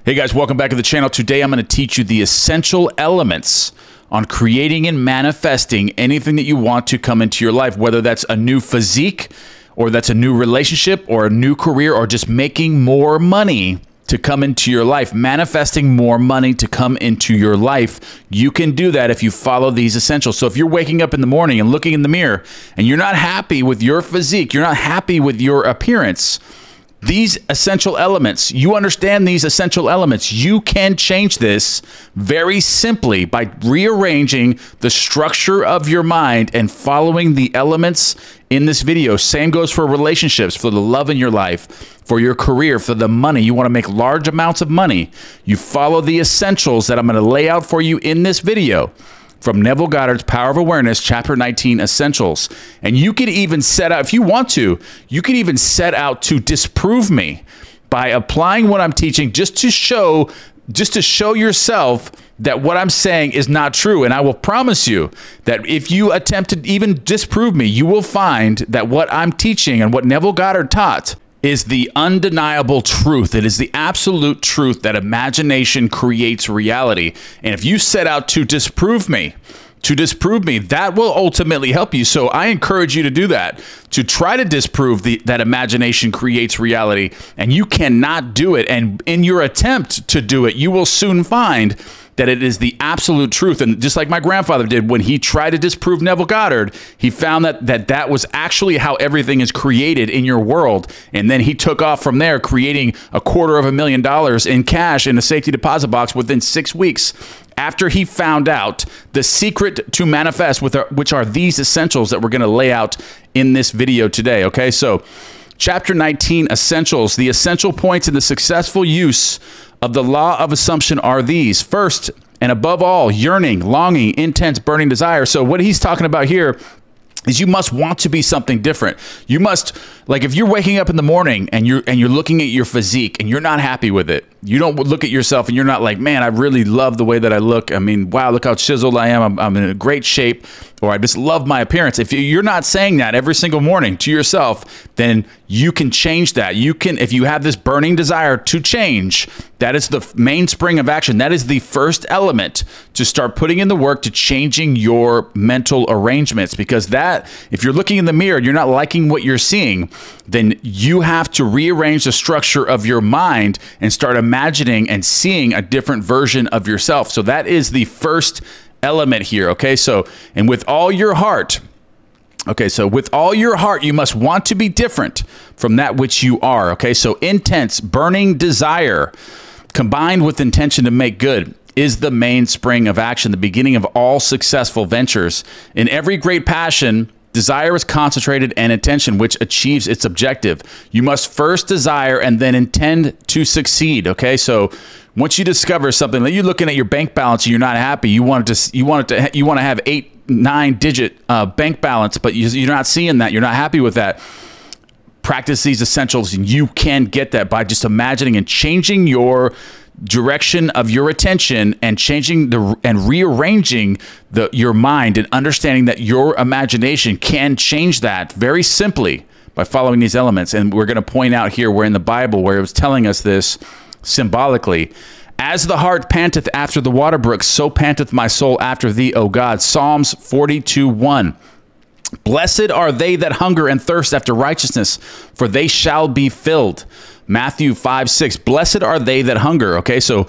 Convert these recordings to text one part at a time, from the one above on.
Hey guys, welcome back to the channel. Today I'm going to teach you the essential elements on creating and manifesting anything that you want to come into your life, whether that's a new physique or that's a new relationship or a new career or just making more money to come into your life, manifesting more money to come into your life. You can do that if you follow these essentials. So if you're waking up in the morning and looking in the mirror and you're not happy with your physique, you're not happy with your appearance, these essential elements, you understand these essential elements, you can change this very simply by rearranging the structure of your mind and following the elements in this video. Same goes for relationships, for the love in your life, for your career, for the money. You want to make large amounts of money. You follow the essentials that I'm going to lay out for you in this video from Neville Goddard's Power of Awareness, Chapter 19, Essentials. And you could even set out, if you want to, you could even set out to disprove me by applying what I'm teaching just to show yourself that what I'm saying is not true. And I will promise you that if you attempt to even disprove me, you will find that what I'm teaching and what Neville Goddard taught is the undeniable truth. It is the absolute truth that imagination creates reality. And if you set out to disprove me, that will ultimately help you. So I encourage you to do that, to try to disprove that imagination creates reality. And you cannot do it. And in your attempt to do it, you will soon find that it is the absolute truth. And just like my grandfather did when he tried to disprove Neville Goddard, he found that was actually how everything is created in your world. And then he took off from there, creating $250,000 in cash in a safety deposit box within 6 weeks, after he found out the secret to manifest, which are these essentials that we're going to lay out in this video today. Okay, so Chapter 19, Essentials. The essential points in the successful use of the law of assumption are these. First, and above all, yearning, longing, intense, burning desire. So what he's talking about here is you must want to be something different. You must, like if you're waking up in the morning and you're looking at your physique and you're not happy with it, you don't look at yourself and you're not like, man, I really love the way that I look. I mean, wow, look how chiseled I am. I'm in a great shape, or I just love my appearance. If you're not saying that every single morning to yourself, then you can change that. You can, if you have this burning desire to change, that is the mainspring of action. That is the first element to start putting in the work to changing your mental arrangements. Because that, if you're looking in the mirror and you're not liking what you're seeing, then you have to rearrange the structure of your mind and start imagining and seeing a different version of yourself. So that is the first element here. Okay, so, and with all your heart, okay, so with all your heart, you must want to be different from that which you are. Okay, so intense, burning desire combined with intention to make good is the mainspring of action, the beginning of all successful ventures. In every great passion, desire is concentrated and attention, which achieves its objective. You must first desire and then intend to succeed. Okay, so once you discover something, like you're looking at your bank balance and you're not happy, you want to have 8-9 digit bank balance, but you're not seeing that, you're not happy with that. Practice these essentials and you can get that by just imagining and changing your direction of your attention and changing and rearranging your mind and understanding that your imagination can change that very simply by following these elements. And we're going to point out here where in the Bible where it was telling us this symbolically. As the hart panteth after the water brooks, so panteth my soul after thee, O God. Psalms 42:1. Blessed are they that hunger and thirst after righteousness, for they shall be filled. Matthew 5:6. Blessed are they that hunger. Okay, so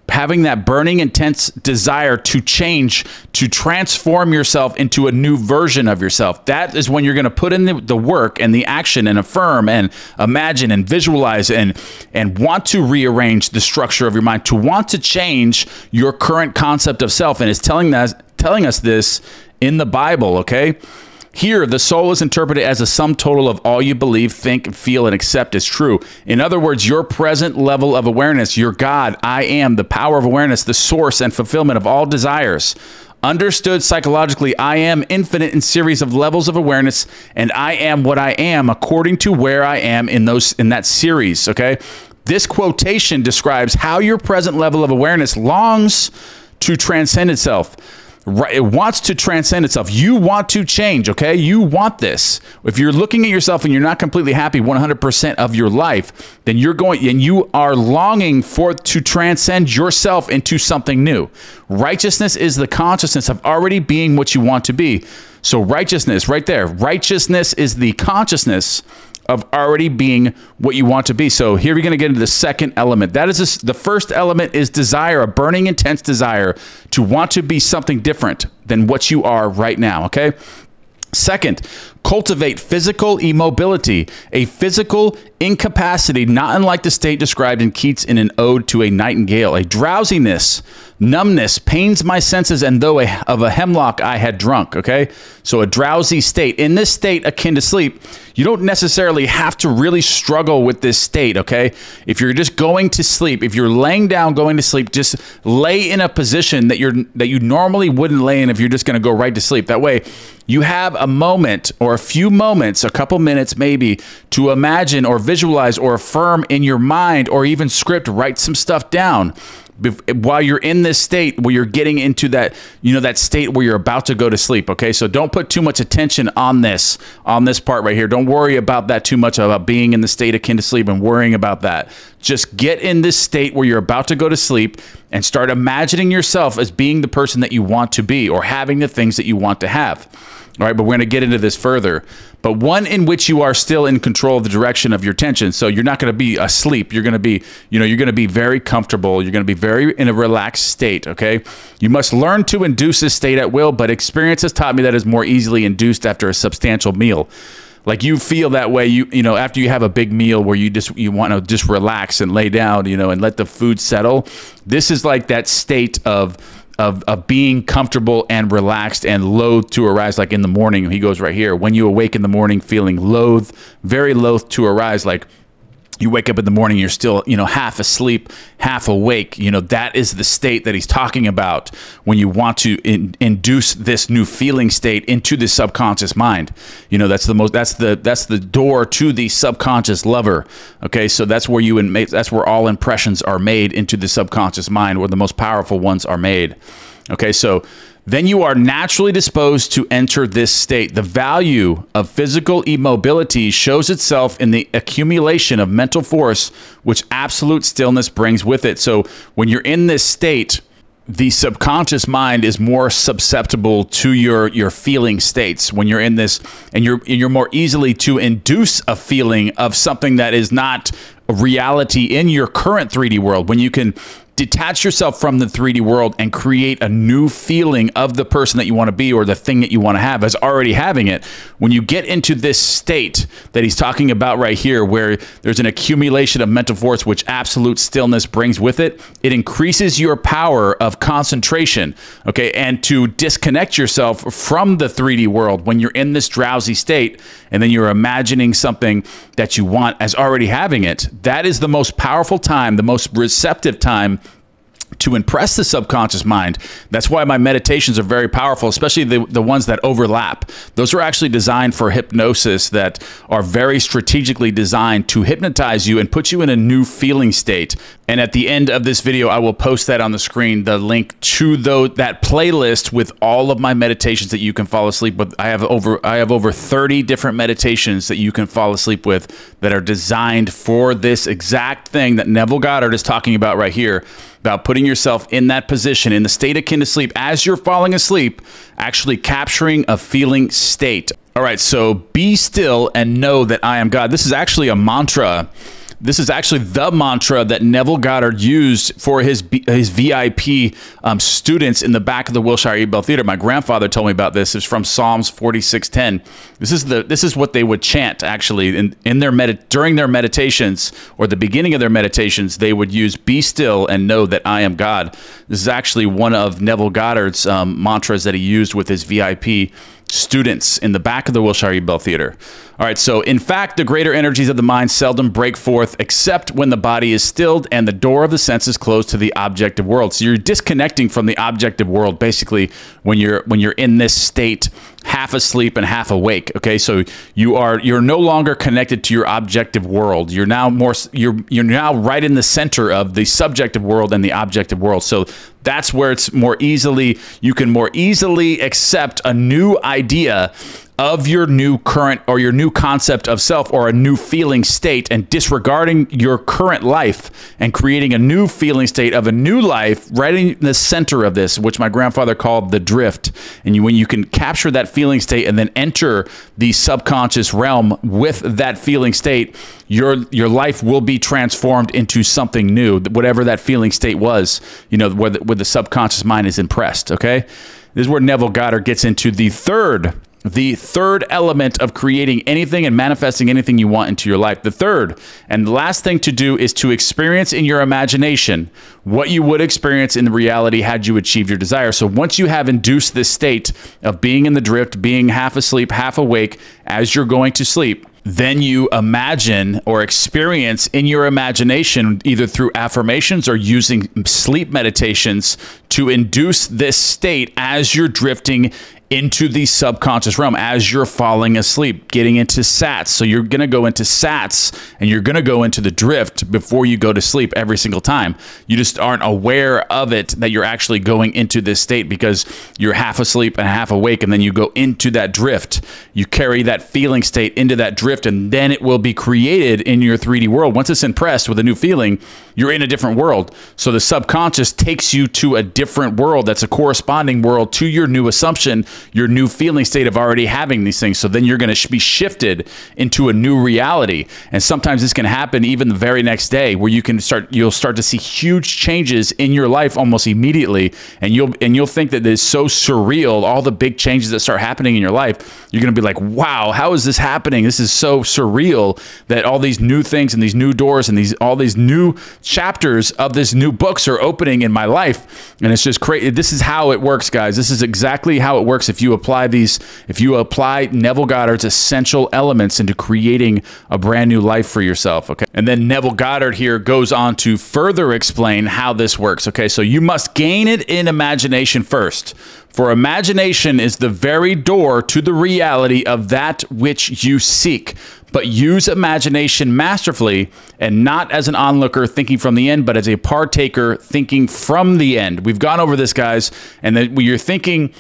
having that burning, intense desire to change, to transform yourself into a new version of yourself. That is when you're going to put in the work and the action and affirm and imagine and visualize and want to rearrange the structure of your mind, to want to change your current concept of self. And it's telling us this in the Bible, okay? Here, the soul is interpreted as a sum total of all you believe, think, feel, and accept as true. In other words, your present level of awareness, your God, I am, the power of awareness, the source and fulfillment of all desires. Understood psychologically, I am infinite in series of levels of awareness, and I am what I am according to where I am in that series, okay? This quotation describes how your present level of awareness longs to transcend itself. Right, it wants to transcend itself. You want to change, okay? You want this. If you're looking at yourself and you're not completely happy 100% of your life, then you're going and you are longing to transcend yourself into something new. Righteousness is the consciousness of already being what you want to be. So righteousness, right there. Righteousness is the consciousness of already being what you want to be. So here we're going to get into the second element. That is the first element is desire, a burning, intense desire to want to be something different than what you are right now, okay? Second, cultivate physical immobility, a physical incapacity, not unlike the state described in Keats in an ode to a nightingale, a drowsiness, numbness, pains my senses, and though of a hemlock I had drunk, okay? So a drowsy state. In this state, akin to sleep, you don't necessarily have to really struggle with this state, okay? If you're just going to sleep, if you're laying down going to sleep, just lay in a position that you normally wouldn't lay in if you're just going to go right to sleep. That way, you have a moment or a few moments, a couple minutes maybe, to imagine or visualize or affirm in your mind or even script, write some stuff down while you're in this state where you're getting into that, that state where you're about to go to sleep. Okay. So don't put too much attention on this part right here. Don't worry about that too much, about being in the state akin to sleep and worrying about that. Just get in this state where you're about to go to sleep and start imagining yourself as being the person that you want to be or having the things that you want to have. All right, but we're going to get into this further. But one in which you are still in control of the direction of your tension. So you're not going to be asleep. You're going to be, you're going to be very comfortable. You're going to be very in a relaxed state, okay? You must learn to induce this state at will, but experience has taught me that is more easily induced after a substantial meal. Like you feel that way, after you have a big meal where you want to just relax and lay down, and let the food settle. This is like that state of being comfortable and relaxed and loath to arise, like in the morning. He goes right here. When you awake in the morning feeling loath, very loath to arise, like you wake up in the morning, you're still, half asleep, half awake. That is the state that he's talking about when you want to induce this new feeling state into the subconscious mind. That's the door to the subconscious lover. Okay. So that's where that's where all impressions are made into the subconscious mind, where the most powerful ones are made. Okay. So then you are naturally disposed to enter this state. The value of physical immobility shows itself in the accumulation of mental force, which absolute stillness brings with it. So when you're in this state, the subconscious mind is more susceptible to your feeling states. When you're in this, and you're more easily to induce a feeling of something that is not a reality in your current 3D world. When you can detach yourself from the 3D world and create a new feeling of the person that you want to be or the thing that you want to have as already having it. When you get into this state that he's talking about right here, where there's an accumulation of mental force, which absolute stillness brings with it, it increases your power of concentration, okay? And to disconnect yourself from the 3D world when you're in this drowsy state and then you're imagining something that you want as already having it, that is the most powerful time, the most receptive time to impress the subconscious mind. That's why my meditations are very powerful, especially the ones that overlap. Those are actually designed for hypnosis, that are very strategically designed to hypnotize you and put you in a new feeling state. And at the end of this video, I will post that on the screen, the link to that playlist with all of my meditations that you can fall asleep with. I have over 30 different meditations that you can fall asleep with that are designed for this exact thing that Neville Goddard is talking about right here, about putting yourself in that position, in the state akin to sleep, as you're falling asleep, actually capturing a feeling state. All right, so be still and know that I am God. This is actually a mantra. This is actually the mantra that Neville Goddard used for his VIP students in the back of the Wilshire Ebell Theater. My grandfather told me about this. It's from Psalms 46:10. This is what they would chant actually during their meditations, or the beginning of their meditations. They would use "Be still and know that I am God." This is actually one of Neville Goddard's mantras that he used with his VIP students in the back of the Wilshire Bell Theater. All right, so in fact, the greater energies of the mind seldom break forth except when the body is stilled and the door of the senses closed to the objective world. So you're disconnecting from the objective world basically when you're in this state, half asleep and half awake. Okay, so you're no longer connected to your objective world. You're now now right in the center of the subjective world and the objective world. So that's where you can more easily accept a new idea of your new current or your new concept of self or a new feeling state, and disregarding your current life and creating a new feeling state of a new life right in the center of this, which my grandfather called the drift. And when you can capture that feeling state and then enter the subconscious realm with that feeling state, your life will be transformed into something new, whatever that feeling state was, where the subconscious mind is impressed. Okay, this is where Neville Goddard gets into the third element of creating anything and manifesting anything you want into your life. The third and the last thing to do is to experience in your imagination what you would experience in reality had you achieved your desire. So once you have induced this state of being in the drift, being half asleep, half awake as you're going to sleep, then you imagine or experience in your imagination, either through affirmations or using sleep meditations, to induce this state as you're drifting into the subconscious realm, as you're falling asleep, getting into sats. So you're going to go into sats and you're going to go into the drift before you go to sleep every single time. You just aren't aware of it, that you're actually going into this state because you're half asleep and half awake, and then you go into that drift. You carry that feeling state into that drift, and then it will be created in your 3D world. Once it's impressed with a new feeling, you're in a different world. So the subconscious takes you to a different world that's a corresponding world to your new assumption, your new feeling state of already having these things. So then you're going to be shifted into a new reality. And sometimes this can happen even the very next day, where you'll start to see huge changes in your life almost immediately. And you'll think that it's so surreal, all the big changes that start happening in your life. You're going to be like, wow, how is this happening? This is so surreal that all these new things and these new doors and all these new chapters of this new books are opening in my life. And it's just crazy. This is how it works, guys. This is exactly how it works if you apply Neville Goddard's essential elements into creating a brand new life for yourself. Okay. And then Neville Goddard here goes on to further explain how this works. Okay. So you must gain it in imagination first. For imagination is the very door to the reality of that which you seek. But use imagination masterfully, and not as an onlooker thinking from the end, but as a partaker thinking from the end. We've gone over this, guys, and then when you're thinking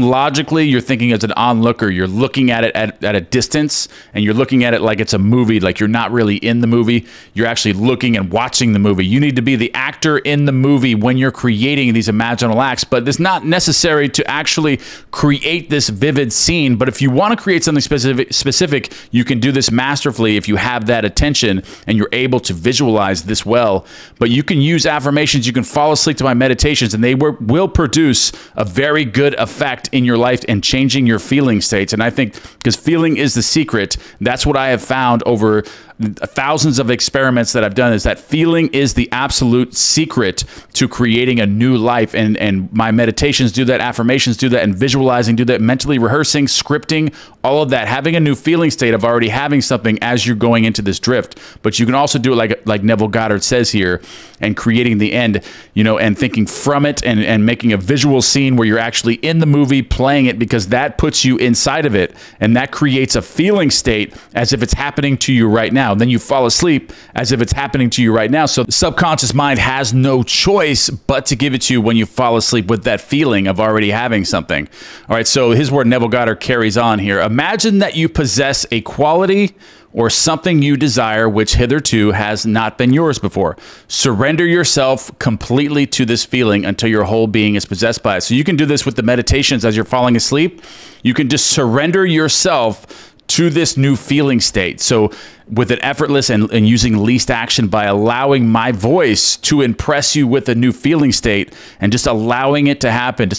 logically, you're thinking as an onlooker. You're looking at it at a distance, and you're looking at it like it's a movie, like you're not really in the movie. You're actually looking and watching the movie. You need to be the actor in the movie when you're creating these imaginal acts, but it's not necessary to actually create this vivid scene. But if you want to create something specific, you can do this masterfully if you have that attention and you're able to visualize this well. But you can use affirmations. You can fall asleep to my meditations, and they will produce a very good effect in your life and changing your feeling states. And I think because feeling is the secret, that's what I have found over thousands of experiments that I've done, is that feeling is the absolute secret to creating a new life. And my meditations do that, affirmations do that, and visualizing do that, mentally rehearsing, scripting, all of that, having a new feeling state of already having something as you're going into this drift. But you can also do it like Neville Goddard says here, and creating the end, and thinking from it, and making a visual scene where you're actually in the movie playing it, because that puts you inside of it, and that creates a feeling state as if it's happening to you right now. Then you fall asleep as if it's happening to you right now. So the subconscious mind has no choice but to give it to you when you fall asleep with that feeling of already having something. All right, so here's where Neville Goddard carries on here. Imagine that you possess a quality or something you desire which hitherto has not been yours before. Surrender yourself completely to this feeling until your whole being is possessed by it. So you can do this with the meditations as you're falling asleep. You can just surrender yourself to this new feeling state. So with an effortless and using least action, by allowing my voice to impress you with a new feeling state and just allowing it to happen,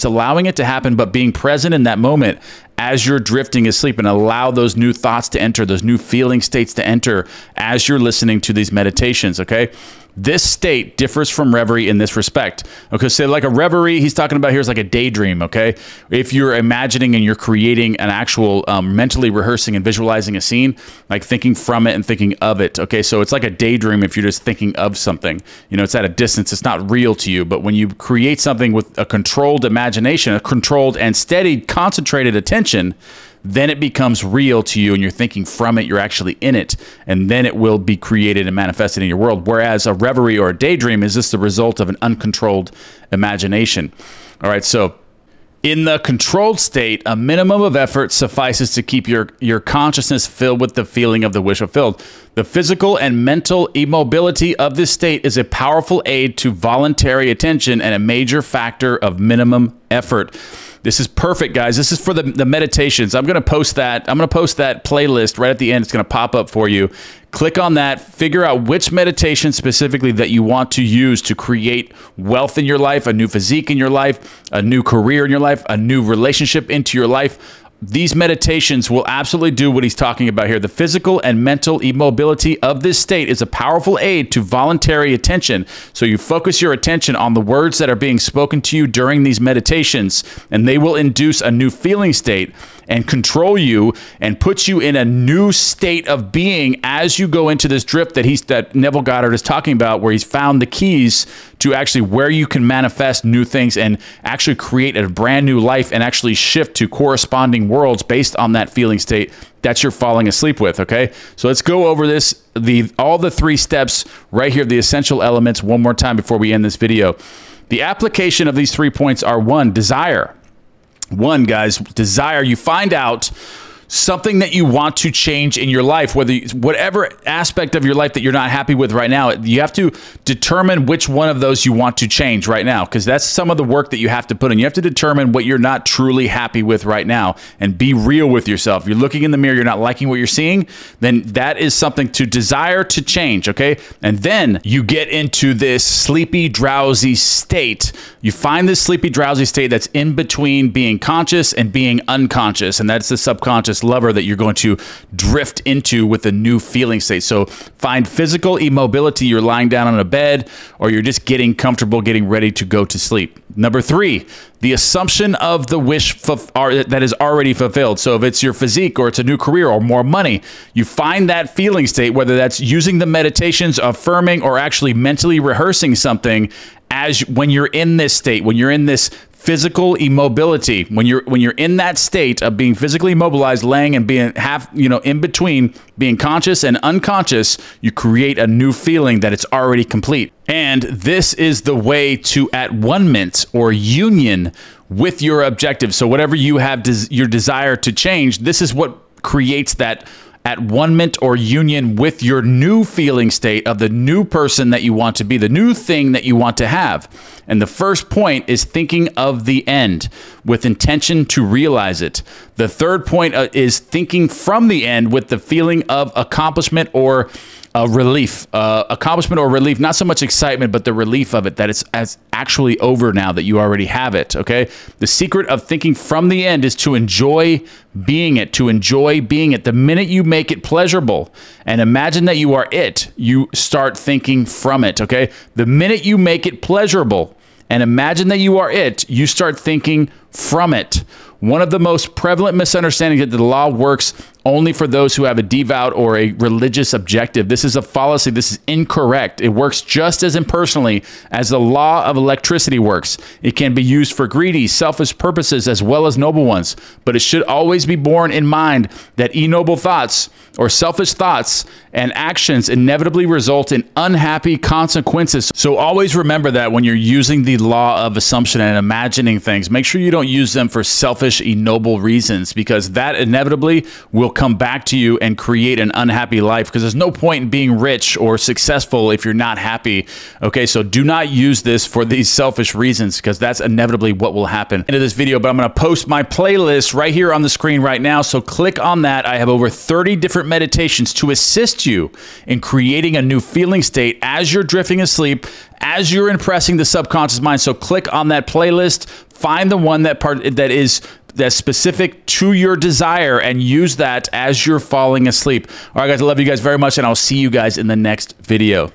but being present in that moment as you're drifting asleep, and allow those new thoughts to enter, those new feeling states to enter as you're listening to these meditations, okay? This state differs from reverie in this respect. Okay, so like a reverie, he's talking about here is like a daydream, okay? If you're imagining and you're creating an actual mentally rehearsing and visualizing a scene, like thinking from it and thinking of it, okay? So it's like a daydream if you're just thinking of something. You know, it's at a distance, it's not real to you, but when you create something with a controlled imagination, a controlled and steady, concentrated attention, then it becomes real to you and you're thinking from it, you're actually in it, and then it will be created and manifested in your world. Whereas a reverie or a daydream is just the result of an uncontrolled imagination. All right, so in the controlled state, a minimum of effort suffices to keep your consciousness filled with the feeling of the wish fulfilled. The physical and mental immobility of this state is a powerful aid to voluntary attention and a major factor of minimum effort. This is perfect, guys. This is for the meditations. I'm going to post that. I'm going to post that playlist right at the end. It's going to pop up for you. Click on that. Figure out which meditation specifically that you want to use to create wealth in your life, a new physique in your life, a new career in your life, a new relationship into your life. These meditations will absolutely do what he's talking about here. The physical and mental immobility of this state is a powerful aid to voluntary attention. So you focus your attention on the words that are being spoken to you during these meditations, and they will induce a new feeling state and control you and put you in a new state of being as you go into this drift that Neville Goddard is talking about, where he's found the keys to actually where you can manifest new things and actually create a brand new life and actually shift to corresponding worlds based on that feeling state that you're falling asleep with, okay? So let's go over this, all the 3 steps right here, the essential elements, one more time before we end this video. The application of these 3 points are: 1, desire. 1, guys, desire. You find out something that you want to change in your life, whatever aspect of your life that you're not happy with right now. You have to determine which one of those you want to change right now, because that's some of the work that you have to put in. You have to determine what you're not truly happy with right now and be real with yourself. You're looking in the mirror, you're not liking what you're seeing, then that is something to desire to change, okay? And then you get into this sleepy, drowsy state. You find this sleepy, drowsy state that's in between being conscious and being unconscious, and that's the subconscious lever that you're going to drift into with a new feeling state. So find physical immobility. You're lying down on a bed, or you're just getting comfortable, getting ready to go to sleep. Number 3, the assumption of the wish that is already fulfilled. So if it's your physique, or it's a new career, or more money, you find that feeling state, whether that's using the meditations, affirming, or actually mentally rehearsing something when you're in this state, when you're in this physical immobility, when you're in that state of being physically immobilized, laying and being in between being conscious and unconscious, you create a new feeling that it's already complete. And this is the way to at one-ment or union with your objective. So whatever you have your desire to change, this is what creates that at one-ment or union with your new feeling state of the new person that you want to be, the new thing that you want to have. And the first point is thinking of the end with intention to realize it. The third point is thinking from the end with the feeling of accomplishment or relief. Accomplishment or relief, not so much excitement, but the relief of it, that it's actually over now, that you already have it, okay? The secret of thinking from the end is to enjoy being it, The minute you make it pleasurable and imagine that you are it, you start thinking from it, okay? The minute you make it pleasurable and imagine that you are it, you start thinking from it. One of the most prevalent misunderstandings is that the law works only for those who have a devout or a religious objective. This is a fallacy. This is incorrect. It works just as impersonally as the law of electricity works. It can be used for greedy, selfish purposes as well as noble ones, but it should always be borne in mind that ignoble thoughts or selfish thoughts and actions inevitably result in unhappy consequences. So always remember that when you're using the law of assumption and imagining things, make sure you don't use them for selfish, ignoble reasons, because that inevitably will come back to you and create an unhappy life, because there's no point in being rich or successful if you're not happy. Okay, so do not use this for these selfish reasons, because that's inevitably what will happen. Into this video, but I'm going to post my playlist right here on the screen right now, so click on that. I have over 30 different meditations to assist you in creating a new feeling state as you're drifting asleep, as you're impressing the subconscious mind. So click on that playlist, find the one that's specific to your desire, and use that as you're falling asleep. All right, guys, I love you guys very much, and I'll see you guys in the next video.